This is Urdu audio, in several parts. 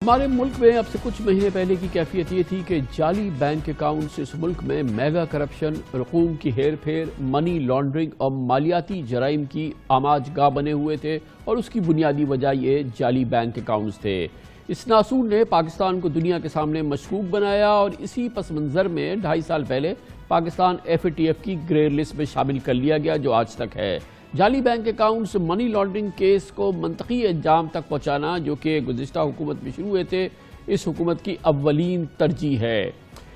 ہمارے ملک میں اب سے کچھ مہینے پہلے کی کیفیت یہ تھی کہ جعلی بینک اکاؤنٹس اس ملک میں میگا کرپشن، رقوم کی ہیر پھیر، منی لانڈرنگ اور مالیاتی جرائم کی آماج گاہ بنے ہوئے تھے، اور اس کی بنیادی وجہ یہ جعلی بینک اکاؤنٹس تھے۔ اس ناسور نے پاکستان کو دنیا کے سامنے مشکوک بنایا، اور اسی پس منظر میں 2.5 سال پہلے پاکستان FATF کی گرے لسٹ میں شامل کر لیا گیا، جو آج تک ہے۔ جعلی bank accounts money laundering case کو منطقی انجام تک پہنچانا، جو کہ گزشتہ حکومت میں شروع ہوئے تھے، اس حکومت کی اولین ترجیح ہے۔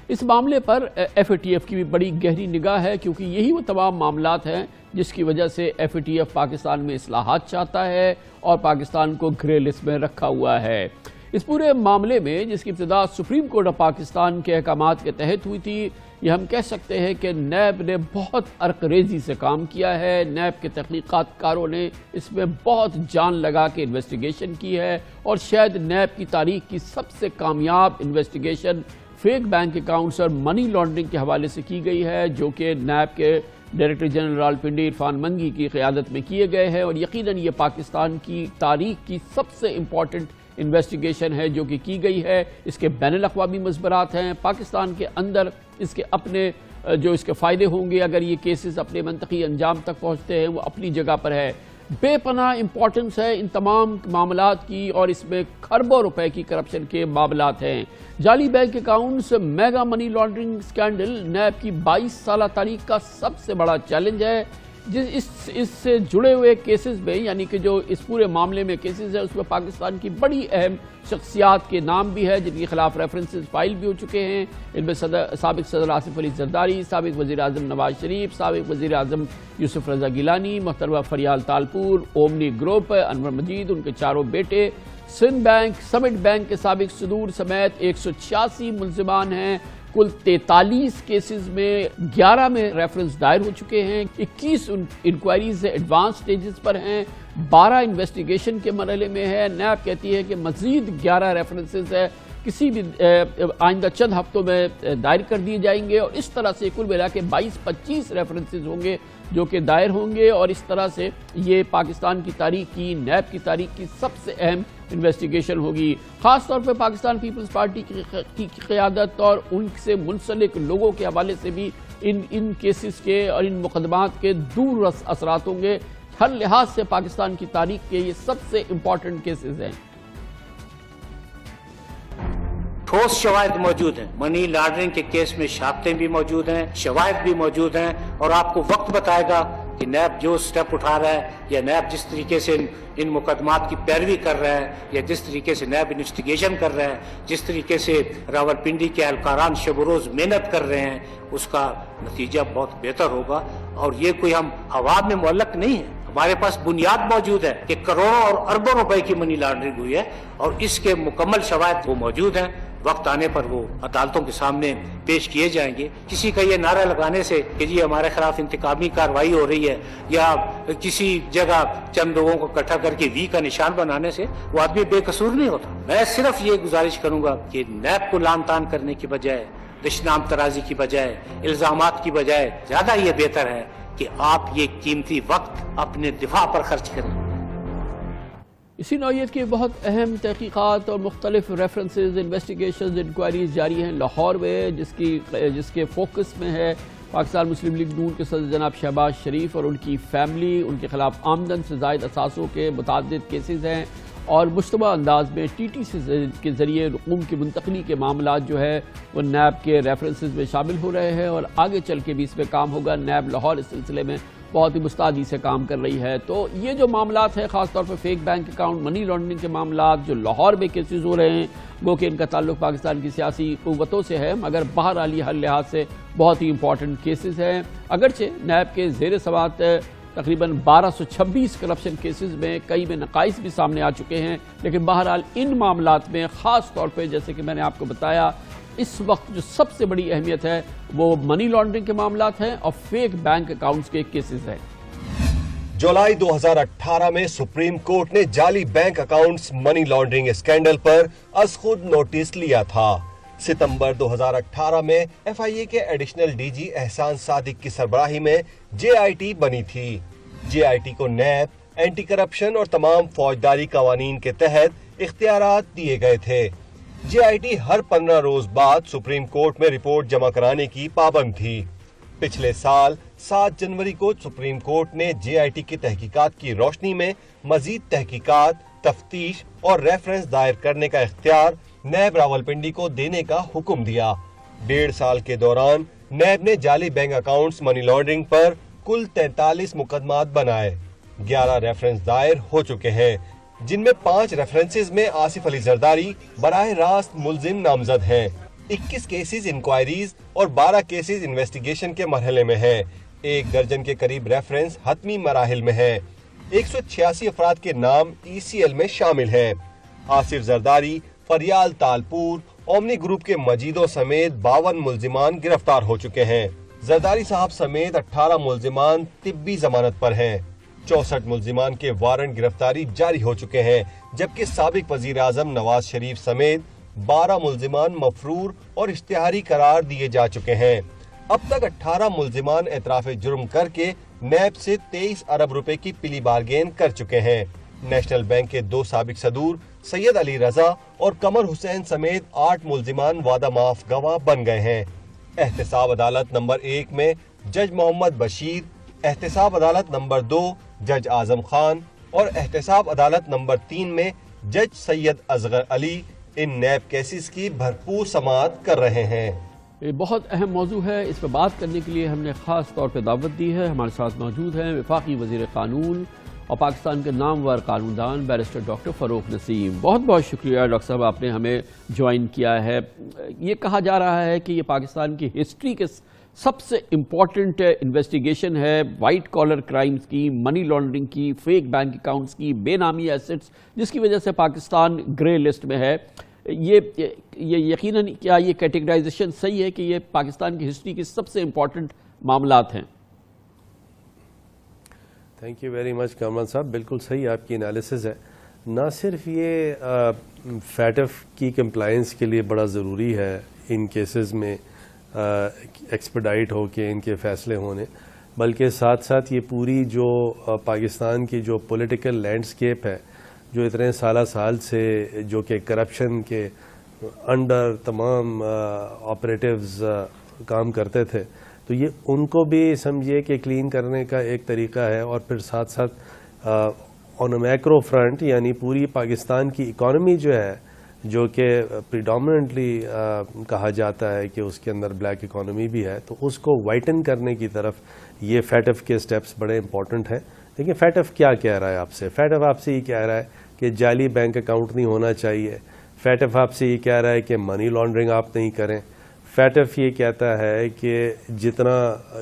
اس معاملے پر FATF کی بھی بڑی گہری نگاہ ہے، کیونکہ یہی وہ تمام معاملات ہیں جس کی وجہ سے FATF پاکستان میں اصلاحات چاہتا ہے اور پاکستان کو گرے لسٹ میں رکھا ہوا ہے۔ اس پورے معاملے میں، جس کی ابتدا سپریم کورٹ آف پاکستان کے احکامات کے تحت ہوئی تھی، یہ ہم کہہ سکتے ہیں کہ نیب نے بہت عرق ریزی سے کام کیا ہے۔ نیب کے تحقیقات کاروں نے اس میں بہت جان لگا کے انویسٹیگیشن کی ہے، اور شاید نیب کی تاریخ کی سب سے کامیاب انویسٹیگیشن فیک بینک اکاؤنٹس اور منی لانڈرنگ کے حوالے سے کی گئی ہے، جو کہ نیب کے ڈائریکٹر جنرل راولپنڈی عرفان منگی کی قیادت میں کیے گئے ہیں، اور یقیناً یہ پاکستان کی تاریخ کی سب سے امپورٹنٹ انویسٹیگیشن ہے جو کہ کی گئی ہے۔ اس کے بین الاقوامی مضمرات ہیں، پاکستان کے اندر اس کے اپنے جو اس کے فائدے ہوں گے اگر یہ کیسز اپنے منطقی انجام تک پہنچتے ہیں، وہ اپنی جگہ پر ہے۔ بے پناہ امپورٹنس ہے ان تمام معاملات کی، اور اس میں کھربوں روپے کی کرپشن کے معاملات ہیں۔ جعلی bank accounts, mega money laundering scandal NAB کی 22 سالہ تاریخ کا سب سے بڑا چیلنج ہے۔ اس سے جڑے ہوئے کیسز میں، یعنی کہ جو اس پورے معاملے میں کیسز ہیں، اس میں پاکستان کی بڑی اہم شخصیات کے نام بھی ہے جن کے خلاف ریفرنسز فائل بھی ہو چکے ہیں۔ ان میں سابق صدر آصف علی زرداری، سابق وزیر اعظم نواز شریف، سابق وزیر اعظم یوسف رضا گیلانی، محترمہ فریال تالپور، اومنی گروپ، انور مجید، ان کے 4 بیٹے، سندھ بینک، سمٹ بینک کے سابق صدور سمیت 186 ملزمان ہیں۔ کل 43 کیسز میں 11 میں ریفرنس دائر ہو چکے ہیں، 21 انکوائریز ایڈوانس سٹیجز پر ہیں، 12 انویسٹیگیشن کے مرحلے میں ہے۔ نیب کہتی ہے کہ مزید 11 ریفرنسز ہے، کسی بھی آئندہ چند ہفتوں میں دائر کر دیے جائیں گے، اور اس طرح سے کل ملا کے 22-25 ریفرنسز ہوں گے جو کہ دائر ہوں گے، اور اس طرح سے یہ پاکستان کی تاریخ کی، نیب کی تاریخ کی سب سے اہم انویسٹیگیشن ہوگی۔ خاص طور پہ پاکستان پیپلز پارٹی کی قیادت اور ان سے منسلک لوگوں کے حوالے سے بھی ان کیسز کے اور ان مقدمات کے دور رس اثرات ہوں گے۔ ہر لحاظ سے پاکستان کی تاریخ کے یہ سب سے امپورٹنٹ کیسز ہیں۔ ٹھوس شواہد موجود ہیں، منی لانڈرنگ کے کیس میں شاہدیں بھی موجود ہیں، شواہد بھی موجود ہیں، اور آپ کو وقت بتائے گا کہ نیب جو سٹیپ اٹھا رہا ہے، یا نیب جس طریقے سے ان مقدمات کی پیروی کر رہا ہے، یا جس طریقے سے نیب انویسٹیگیشن کر رہا ہے، جس طریقے سے راولپنڈی کے اہلکاران شب و روز محنت کر رہے ہیں، اس کا نتیجہ بہت بہتر ہوگا۔ اور یہ کوئی ہم ہوا میں معلق نہیں ہے، ہمارے پاس بنیاد موجود ہے کہ کروڑوں اور اربوں روپے کی منی لانڈرنگ ہوئی ہے، اور اس کے مکمل شواہد وہ موجود ہیں۔ وقت آنے پر وہ عدالتوں کے سامنے پیش کیے جائیں گے۔ کسی کا یہ نعرہ لگانے سے کہ جی ہمارے خلاف انتقامی کارروائی ہو رہی ہے، یا کسی جگہ چند لوگوں کو اکٹھا کر کے وی کا نشان بنانے سے وہ آدمی بے قصور نہیں ہوتا۔ میں صرف یہ گزارش کروں گا کہ نیب کو لان تان کرنے کی بجائے، دشنام ترازی کی بجائے، الزامات کی بجائے، زیادہ یہ بہتر ہے کہ آپ یہ قیمتی وقت اپنے دفاع پر خرچ کریں۔ اسی نوعیت کی بہت اہم تحقیقات اور مختلف ریفرنسز، انویسٹیگیشنز، انکوائریز جاری ہیں لاہور میں، جس کے فوکس میں ہے پاکستان مسلم لیگ نون کے صدر جناب شہباز شریف اور ان کی فیملی۔ ان کے خلاف آمدن سے زائد اثاثوں کے متعدد کیسز ہیں، اور مشتبہ انداز میں TTC کے ذریعے رقوم کی منتقلی کے معاملات جو ہے وہ نیب کے ریفرنسز میں شامل ہو رہے ہیں، اور آگے چل کے بھی اس میں کام ہوگا۔ نیب لاہور اس سلسلے میں بہت ہی مستعدی سے کام کر رہی ہے۔ تو یہ جو معاملات ہیں، خاص طور پر fake bank account, money laundering کے معاملات جو لاہور میں کیسز ہو رہے ہیں، گو کہ ان کا تعلق پاکستان کی سیاسی قوتوں سے ہے، مگر بہرحال ہر لحاظ سے بہت ہی امپورٹنٹ کیسز ہیں۔ اگرچہ نیب کے زیر سماعت تقریباً 1226 کرپشن کیسز میں کئی میں نقائص بھی سامنے آ چکے ہیں، لیکن بہرحال ان معاملات میں خاص طور پہ جیسے کہ میں نے آپ کو بتایا، اس وقت جو سب سے بڑی اہمیت ہے وہ منی لانڈرنگ کے معاملات ہیں اور فیک بینک اکاؤنٹس کے کیسز ہیں۔ جولائی 2018 میں سپریم کورٹ نے جعلی bank accounts money laundering scandal پر از خود نوٹس لیا تھا۔ ستمبر 2018 میں FIA کے ایڈیشنل DG احسان صادق کی سربراہی میں JIT بنی تھی۔ JIT کو نیب، اینٹی کرپشن اور تمام فوجداری قوانین کے تحت اختیارات دیے گئے تھے۔ JIT ہر 15 روز بعد سپریم کورٹ میں رپورٹ جمع کرانے کی پابند تھی۔ پچھلے سال 7 جنوری کو سپریم کورٹ نے JIT کی تحقیقات کی روشنی میں مزید تحقیقات، تفتیش اور ریفرنس دائر کرنے کا اختیار نیب راولپنڈی کو دینے کا حکم دیا۔ 1.5 سال کے دوران نیب نے جعلی بینک اکاؤنٹس منی لانڈرنگ پر کل 43 مقدمات بنائے۔ 11 ریفرنس دائر ہو چکے ہیں، جن میں 5 ریفرنسز میں آصف علی زرداری براہ راست ملزم نامزد ہیں۔ 21 کیسز انکوائریز اور 12 کیسز انویسٹیگیشن کے مرحلے میں ہیں۔ 1 درجن کے قریب ریفرنس حتمی مراحل میں ہیں۔ 186 افراد کے نام ECL میں شامل ہیں۔ آصف زرداری، فریال تالپور، اومنی گروپ کے مجیدوں سمیت 52 ملزمان گرفتار ہو چکے ہیں۔ زرداری صاحب سمیت 18 ملزمان طبی ضمانت پر ہیں۔ 64 ملزمان کے وارنٹ گرفتاری جاری ہو چکے ہیں، جبکہ سابق وزیر اعظم نواز شریف سمیت 12 ملزمان مفرور اور اشتہاری قرار دیے جا چکے ہیں۔ اب تک 18 ملزمان اعتراف جرم کر کے نیب سے 23 ارب روپے کی پلی بارگین کر چکے ہیں۔ نیشنل بینک کے 2 سابق صدور سید علی رضا اور قمر حسین سمیت 8 ملزمان وعدہ معاف گواہ بن گئے ہیں۔ احتساب عدالت نمبر 1 میں جج محمد بشیر، احتساب عدالت نمبر 2 جج اعظم خان اور احتساب عدالت نمبر 3 میں جج سید اصغر علی ان نیب کیسز کی بھرپور سماعت کر رہے ہیں۔ یہ بہت اہم موضوع ہے، اس پہ بات کرنے کے لیے ہم نے خاص طور پہ دعوت دی ہے۔ ہمارے ساتھ موجود ہیں وفاقی وزیر قانون اور پاکستان کے نامور قانون دان بیرسٹر ڈاکٹر فروخ نسیم۔ بہت بہت شکریہ ڈاکٹر صاحب، آپ نے ہمیں جوائن کیا ہے۔ یہ کہا جا رہا ہے کہ یہ پاکستان کی ہسٹری کے سب سے امپورٹنٹ انویسٹیگیشن ہے، وائٹ کالر کرائمز کی، منی لانڈرنگ کی، فیک بینک اکاؤنٹس کی، بے نامی ایسٹس، جس کی وجہ سے پاکستان گرے لسٹ میں ہے۔ یہ یقیناً کیا یہ کیٹیگرائزیشن صحیح ہے کہ یہ پاکستان کی ہسٹری کے سب سے امپورٹنٹ معاملات ہیں؟ Thank you very much Kamran صاحب، بالکل صحیح آپ کی انالیسز ہے۔ نہ صرف یہ فیٹف کی کمپلائنس کے لیے بڑا ضروری ہے ان کیسز میں ایکسپیڈائٹ ہو کے ان کے فیصلے ہونے، بلکہ ساتھ ساتھ یہ پوری جو پاکستان کی جو پولیٹیکل لینڈسکیپ ہے، جو اتنے سال سے جو کہ کرپشن کے انڈر تمام آپریٹیوز کام کرتے تھے، تو یہ ان کو بھی سمجھیے کہ کلین کرنے کا ایک طریقہ ہے۔ اور پھر ساتھ ساتھ آن اے میکرو فرنٹ، یعنی پوری پاکستان کی اکانومی جو ہے، جو کہ پریڈومننٹلی کہا جاتا ہے کہ اس کے اندر بلیک اکانومی بھی ہے، تو اس کو وائٹن کرنے کی طرف یہ فیٹف کے سٹیپس بڑے امپورٹنٹ ہیں۔ لیکن فیٹف کیا کہہ رہا ہے آپ سے؟ فیٹف آپ سے یہ کہہ رہا ہے کہ جعلی بینک اکاؤنٹ نہیں ہونا چاہیے۔ فیٹف آپ سے یہ کہہ رہا ہے کہ منی لانڈرنگ آپ نہیں کریں۔ فیٹف یہ کہتا ہے کہ جتنا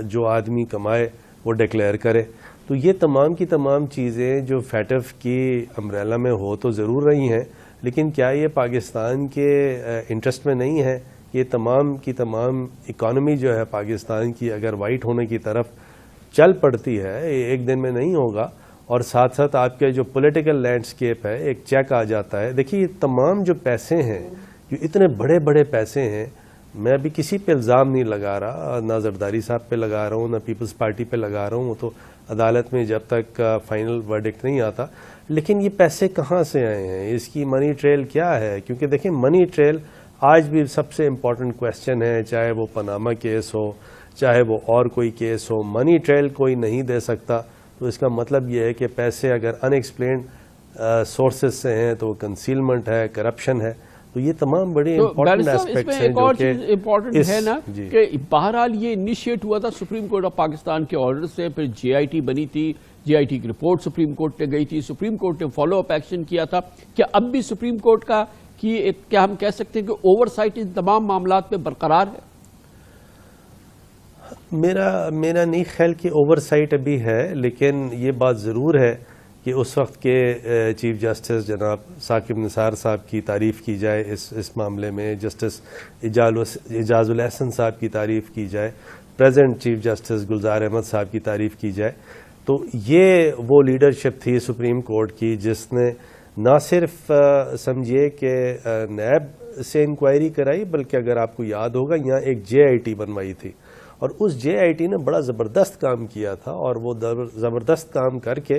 جو آدمی کمائے وہ ڈکلیئر کرے۔ تو یہ تمام کی تمام چیزیں جو فیٹف کی امبریلا میں ہو تو ضرور رہی ہیں، لیکن کیا یہ پاکستان کے انٹرسٹ میں نہیں ہے؟ یہ تمام کی تمام اکانومی جو ہے پاکستان کی اگر وائٹ ہونے کی طرف چل پڑتی ہے، یہ ایک دن میں نہیں ہوگا۔ اور ساتھ ساتھ آپ کے جو پولیٹیکل لینڈسکیپ ہے ایک چیک آ جاتا ہے۔ دیکھیے یہ تمام جو پیسے ہیں، جو اتنے بڑے بڑے پیسے ہیں، میں ابھی کسی پہ الزام نہیں لگا رہا، نہ زرداری صاحب پہ لگا رہا ہوں، نہ پیپلز پارٹی پہ لگا رہا ہوں، وہ تو عدالت میں جب تک فائنل ورڈکٹ نہیں آتا۔ لیکن یہ پیسے کہاں سے آئے ہیں؟ اس کی منی ٹریل کیا ہے؟ کیونکہ دیکھیں منی ٹریل آج بھی سب سے امپورٹنٹ کویسچن ہے، چاہے وہ پاناما کیس ہو، چاہے وہ اور کوئی کیس ہو، منی ٹریل کوئی نہیں دے سکتا۔ تو اس کا مطلب یہ ہے کہ پیسے اگر ان ایکسپلینڈ سورسز سے ہیں تو کنسیلمنٹ ہے، کرپشن ہے۔ تو یہ تمام بڑی امپورٹنٹ ایسپیکٹس ہیں جو کہ امپورٹنٹ ہے نا کہ بہرحال یہ انیشیٹ ہوا تھا سپریم کورٹ آف پاکستان کے آرڈر سے، پھر JIT بنی تھی، JIT کی رپورٹ سپریم کورٹ نے گئی تھی، سپریم کورٹ نے فالو اپ ایکشن کیا تھا۔ کیا اب بھی سپریم کورٹ کا کیا ہم کہہ سکتے ہیں کہ اوور سائٹ ان تمام معاملات پہ برقرار ہے؟ میرا نہیں خیال کہ اوور سائٹ ابھی ہے، لیکن یہ بات ضرور ہے کہ اس وقت کے چیف جسٹس جناب ثاقب نثار صاحب کی تعریف کی جائے اس معاملے میں، جسٹس اعجاز الاحسن صاحب کی تعریف کی جائے، present chief justice Gulzar Ahmed صاحب کی تعریف کی جائے۔ تو یہ وہ لیڈرشپ تھی سپریم کورٹ کی جس نے نہ صرف سمجھیے کہ نیب سے انکوائری کرائی، بلکہ اگر آپ کو یاد ہوگا یہاں ایک JIT بنوائی تھی، اور اس JIT نے بڑا زبردست کام کیا تھا، اور وہ زبردست کام کر کے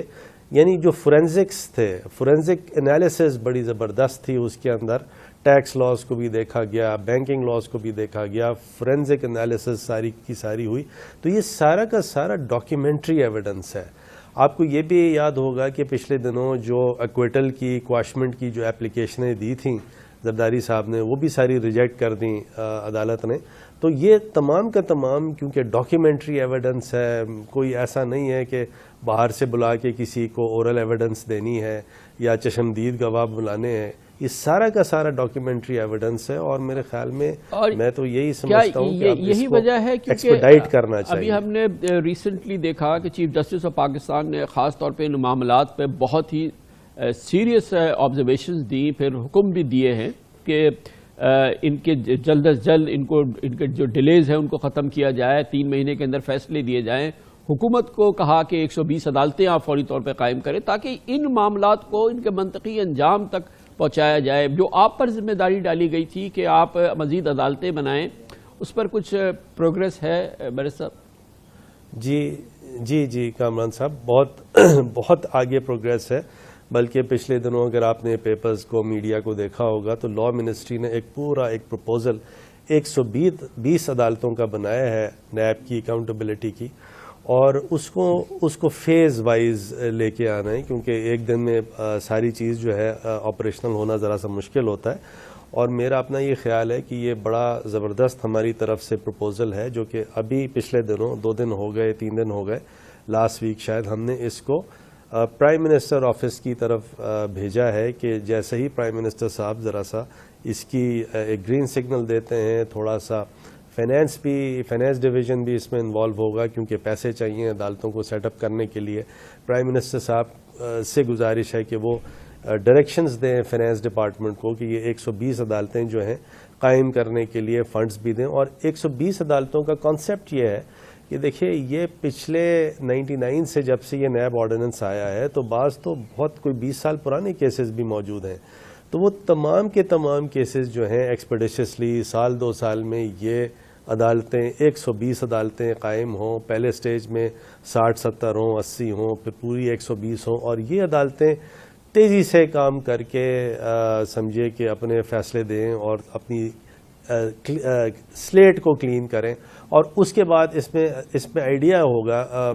یعنی جو فورینزکس تھے، فورینزک انالیسس بڑی زبردست تھی اس کے اندر، ٹیکس لاز کو بھی دیکھا گیا، بینکنگ لاز کو بھی دیکھا گیا، فورینزک انالیسس ساری کی ساری ہوئی. تو یہ سارا کا سارا ڈاکیومنٹری ایویڈنس ہے. آپ کو یہ بھی یاد ہوگا کہ پچھلے دنوں جو ایکویٹل کی کواشمنٹ کی جو اپلیکیشنیں دی تھیں زرداری صاحب نے، وہ بھی ساری ریجیکٹ کر دیں عدالت نے. تو یہ تمام کا تمام کیونکہ ڈاکیومنٹری ایویڈنس ہے، کوئی ایسا نہیں ہے کہ باہر سے بلا کے کسی کو اورل ایویڈنس دینی ہے یا چشمدید گواہ بلانے ہیں. یہ سارا کا سارا ڈاکیومنٹری ایویڈنس ہے، اور میرے خیال میں میں تو یہی سمجھتا ہوں کہ یہی وجہ ہے کہ ایکسپیڈائٹ کرنا چاہیے. ابھی ہم نے ریسنٹلی دیکھا کہ چیف جسٹس آف پاکستان نے خاص طور پہ ان معاملات پہ بہت ہی سیریس آبزرویشنز دی، پھر حکم بھی دیے ہیں کہ ان کے جلد از جلد ان کے جو ڈیلیز ہیں ان کو ختم کیا جائے، 3 مہینے کے اندر فیصلے دیے جائیں. حکومت کو کہا کہ 120 عدالتیں آپ فوری طور پہ قائم کریں تاکہ ان معاملات کو ان کے منطقی انجام تک پہنچایا جائے. جو آپ پر ذمہ داری ڈالی گئی تھی کہ آپ مزید عدالتیں بنائیں، اس پر کچھ پروگریس ہے بیرسٹر صاحب؟ جی کامران صاحب، بہت آگے پروگریس ہے. بلکہ پچھلے دنوں اگر آپ نے پیپرز کو، میڈیا کو دیکھا ہوگا تو لا منسٹری نے ایک پروپوزل 120 عدالتوں کا بنایا ہے نیب کی اکاؤنٹیبلٹی کی، اور اس کو فیز وائز لے کے آنا ہے، کیونکہ ایک دن میں ساری چیز جو ہے آپریشنل ہونا ذرا سا مشکل ہوتا ہے. اور میرا اپنا یہ خیال ہے کہ یہ بڑا زبردست ہماری طرف سے پروپوزل ہے، جو کہ ابھی پچھلے دنوں 2 دن ہو گئے، 3 دن ہو گئے، لاسٹ ویک شاید ہم نے اس کو پرائم منسٹر آفس کی طرف بھیجا ہے کہ جیسے ہی پرائم منسٹر صاحب ذرا سا اس کی ایک گرین سگنل دیتے ہیں، تھوڑا سا فینانس ڈویژن بھی اس میں انوالو ہوگا، کیونکہ پیسے چاہیے عدالتوں کو سیٹ اپ کرنے کے لیے. پرائم منسٹر صاحب سے گزارش ہے کہ وہ ڈائریکشنز دیں فینانس ڈپارٹمنٹ کو کہ یہ 120 عدالتیں جو ہیں قائم کرنے کے لیے فنڈز بھی دیں. اور 120 عدالتوں کا کانسیپٹ یہ ہے کہ دیکھیے یہ پچھلے 99 سے جب سے یہ نیب آرڈیننس آیا ہے تو بعض تو بہت کوئی 20 سال پرانے کیسز بھی موجود ہیں. تو وہ تمام کے تمام کیسز جو ہیں ایکسپیڈیشسلی سال 2 سال میں یہ عدالتیں 120 عدالتیں قائم ہوں، پہلے سٹیج میں 60-70 ہوں، 80 ہوں، پھر پوری 120 ہوں، اور یہ عدالتیں تیزی سے کام کر کے سمجھے کہ اپنے فیصلے دیں اور اپنی سلیٹ کو کلین کریں. اور اس کے بعد اس میں آئیڈیا ہوگا،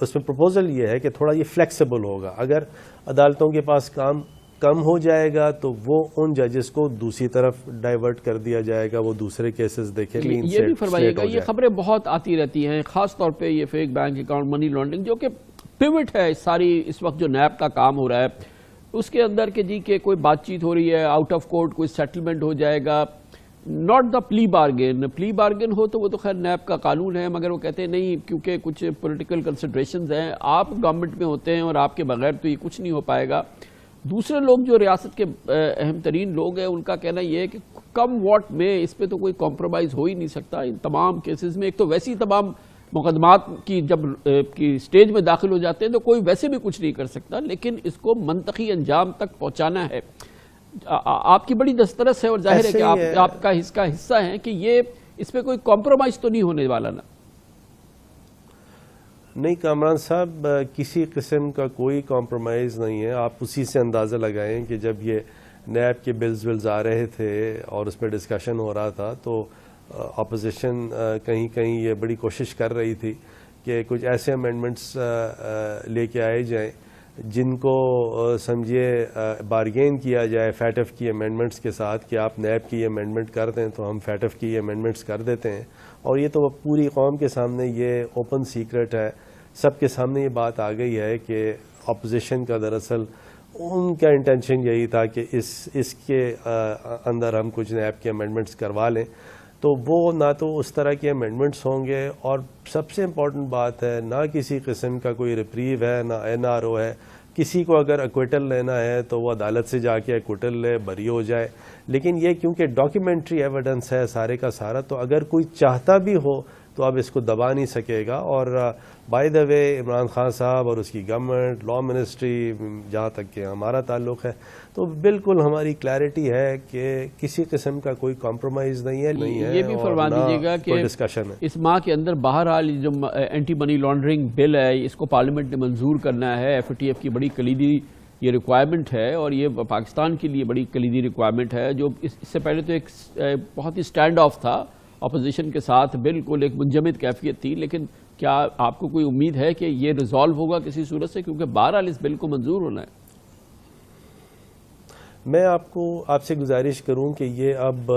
اس میں پروپوزل یہ ہے کہ تھوڑا یہ فلیکسیبل ہوگا. اگر عدالتوں کے پاس کام کم ہو جائے گا تو وہ ان ججز کو دوسری طرف ڈائیورٹ کر دیا جائے گا، وہ دوسرے کیسز دیکھیں. یہ بھی فرمائیے گا، یہ خبریں بہت آتی رہتی ہیں، خاص طور پہ یہ fake bank account money laundering جو کہ پیوٹ ہے ساری اس وقت جو نیب کا کام ہو رہا ہے اس کے اندر کہ جی کہ کوئی بات چیت ہو رہی ہے، آؤٹ آف کورٹ کوئی سیٹلمنٹ ہو جائے گا، ناٹ دا پلی بارگین ہو تو وہ تو خیر نیب کا قانون ہے، مگر وہ کہتے ہیں نہیں کیونکہ کچھ پولیٹیکل کنسیڈریشنز ہیں، آپ گورنمنٹ میں ہوتے ہیں اور آپ کے بغیر تو یہ کچھ نہیں ہو پائے گا. دوسرے لوگ جو ریاست کے اہم ترین لوگ ہیں ان کا کہنا یہ ہے کہ کم واٹ میں اس پہ تو کوئی کمپرومائز ہو ہی نہیں سکتا ان تمام کیسز میں. ایک تو ویسی تمام مقدمات کی جب کی سٹیج میں داخل ہو جاتے ہیں تو کوئی ویسے بھی کچھ نہیں کر سکتا، لیکن اس کو منطقی انجام تک پہنچانا ہے. آپ کی بڑی دسترس ہے اور ظاہر ہے کہ آپ کا اس کا حصہ ہے کہ یہ اس پہ کوئی کمپرومائز تو نہیں ہونے والا نا؟ نہیں کامران صاحب، کسی قسم کا کوئی کمپرومائز نہیں ہے. آپ اسی سے اندازہ لگائیں کہ جب یہ نیب کے بلز آ رہے تھے اور اس میں ڈسکشن ہو رہا تھا تو اپوزیشن کہیں یہ بڑی کوشش کر رہی تھی کہ کچھ ایسے امینڈمنٹس لے کے آئے جائیں جن کو سمجھے بارگین کیا جائے فیٹف کی امینڈمنٹس کے ساتھ کہ آپ نیب کی امینڈمنٹ کر دیں تو ہم فیٹف کی امینڈمنٹس کر دیتے ہیں. اور یہ تو پوری قوم کے سامنے یہ اوپن سیکرٹ ہے، سب کے سامنے یہ بات آ گئی ہے کہ اپوزیشن کا دراصل ان کا انٹینشن یہی تھا کہ اس کے اندر ہم کچھ نیب کے امینڈمنٹس کروا لیں. تو وہ نہ تو اس طرح کے امینڈمنٹس ہوں گے، اور سب سے امپورٹنٹ بات ہے نہ کسی قسم کا کوئی ریپریو ہے، نہ NRO ہے. کسی کو اگر ایکویٹل لینا ہے تو وہ عدالت سے جا کے ایکویٹل لے، بری ہو جائے. لیکن یہ کیونکہ ڈاکیومنٹری ایویڈنس ہے سارے کا سارا، تو اگر کوئی چاہتا بھی ہو تو اب اس کو دبا نہیں سکے گا. اور بائی دا وے عمران خان صاحب اور اس کی گورنمنٹ، لا منسٹری جہاں تک کہ ہمارا تعلق ہے، تو بالکل ہماری کلیئرٹی ہے کہ کسی قسم کا کوئی کمپرومائز نہیں ہے. یہ بھی فرما دیجیے گا کہ ڈسکشن ہے اس ماہ کے اندر بہرحال جو اینٹی منی لانڈرنگ بل ہے اس کو پارلیمنٹ نے منظور کرنا ہے. ایف اے ٹی ایف کی بڑی کلیدی یہ ریکوائرمنٹ ہے اور یہ پاکستان کے لیے بڑی کلیدی ریکوائرمنٹ ہے. جو اس سے پہلے تو ایک بہت ہی سٹینڈ آف تھا اپوزیشن کے ساتھ، بالکل ایک منجمد کیفیت تھی، لیکن کیا آپ کو کوئی امید ہے کہ یہ ریزالو ہوگا کسی صورت سے، کیونکہ بہرحال اس بل کو منظور ہونا ہے؟ میں آپ سے گزارش کروں کہ یہ اب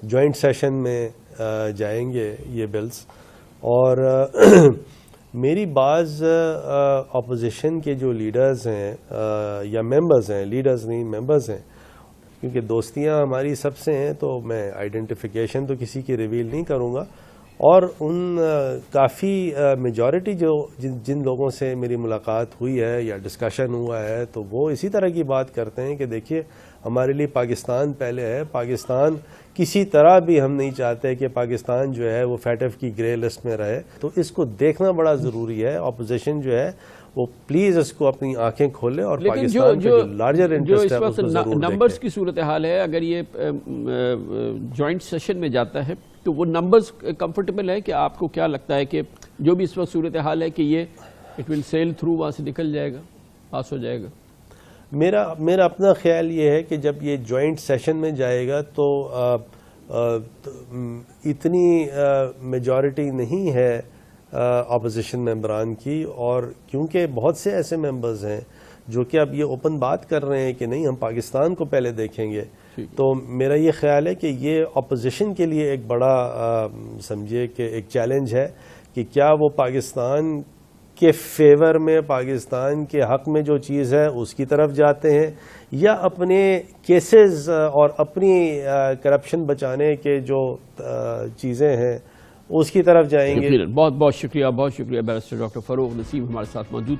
جوائنٹ سیشن میں جائیں گے یہ بلز، اور میری بعض اپوزیشن کے جو لیڈرز ہیں یا ممبرز ہیں، لیڈرز نہیں ممبرز ہیں، کیونکہ دوستیاں ہماری سب سے ہیں تو میں آئیڈینٹیفیکیشن تو کسی کی ریویل نہیں کروں گا، اور ان کافی میجورٹی جن لوگوں سے میری ملاقات ہوئی ہے یا ڈسکشن ہوا ہے تو وہ اسی طرح کی بات کرتے ہیں کہ دیکھیے ہمارے لیے پاکستان پہلے ہے. پاکستان کسی طرح بھی ہم نہیں چاہتے کہ پاکستان جو ہے وہ فیٹف کی گرے لسٹ میں رہے، تو اس کو دیکھنا بڑا ضروری ہے. اپوزیشن جو ہے وہ پلیز اس کو اپنی آنکھیں کھولے اور پاکستان کا جو لارجر انٹرسٹ ہے اس کو ضرور دیکھیں. نمبرز کی صورتحال ہے، اگر یہ جوائنٹ سیشن میں جاتا ہے تو وہ نمبرز کمفرٹیبل ہے کہ آپ کو کیا لگتا ہے کہ جو بھی اس وقت صورتحال ہے کہ یہ اٹ ول سیل تھرو، وہاں سے نکل جائے گا، پاس ہو جائے گا؟ میرا اپنا خیال یہ ہے کہ جب یہ جوائنٹ سیشن میں جائے گا تو اتنی میجورٹی نہیں ہے اپوزیشن ممبران کی، اور کیونکہ بہت سے ایسے ممبرز ہیں جو کہ اب یہ اوپن بات کر رہے ہیں کہ نہیں ہم پاکستان کو پہلے دیکھیں گے، تو میرا یہ خیال ہے کہ یہ اپوزیشن کے لیے ایک بڑا سمجھے کہ ایک چیلنج ہے کہ کیا وہ پاکستان کے فیور میں، پاکستان کے حق میں جو چیز ہے اس کی طرف جاتے ہیں، یا اپنے کیسز اور اپنی کرپشن بچانے کے جو چیزیں ہیں اس کی طرف جائیں گے. بہت بہت شکریہ، بہت شکریہ بیرسٹر ڈاکٹر فروغ نسیم ہمارے ساتھ موجود ہیں.